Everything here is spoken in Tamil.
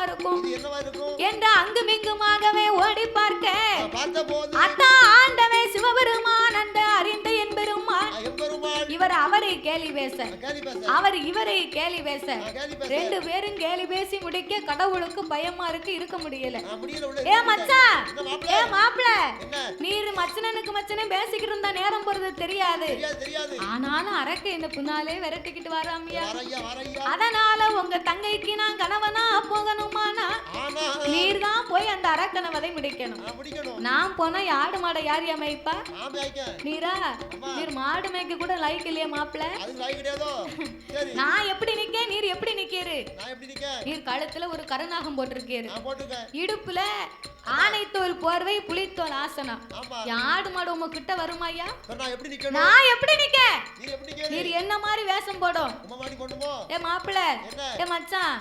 என்னவா இருக்கும் என்று அங்குமிங்குமாகவே ஓடி பார்க்க அதான் ஆண்டவே சிவபெருமான் அந்த அறிந்த என்பெருமான் இவர் அவரை கேலி பேச அவர் இவரை கேலி பேச ரெண்டு பேரும் கேலி பேசி முடிக்க கடவுளுக்கு பயமா இருக்கு, இருக்க முடியல. ஏ மச்சான், ஏ மாப்பிள, நீர் மச்சனனுக்கு மச்சனே பேசிக்கிட்டு இருந்தா நேரம் போறது தெரியாது. ஆனாலும் அரக்கை இந்த புண்ணாலே விரட்டிக்கிட்டு வராமியா. அதனால உங்க தங்கைக்கு நான் கணவனா போகணுமானா நீர் தான் போய் அந்த அரக்கணவதை முடிக்கணும். நான் போனா ஆடு மாடை யார் அமைப்பா? நீரா? நீர் மாடு மேய்க்க கூட லைக் இல்லையா மாப்பிள? நான் எப்படி நிக்க, நீர் எப்படி நிக்கீரு? நீர் கழுத்துல ஒரு கருநாகம் போட்டிருக்கீரு, இடுப்புல ஆனைத்தோல் போர்வை புலித்தோல் ஆசனம். ஆடு மாடு உங்க கிட்ட வருமாயா? நான் எப்படி நிக்க? நீர் என்ன மாதிரி வேஷம் போடும்? ஏ மாப்பிள, ஏ மச்சான்,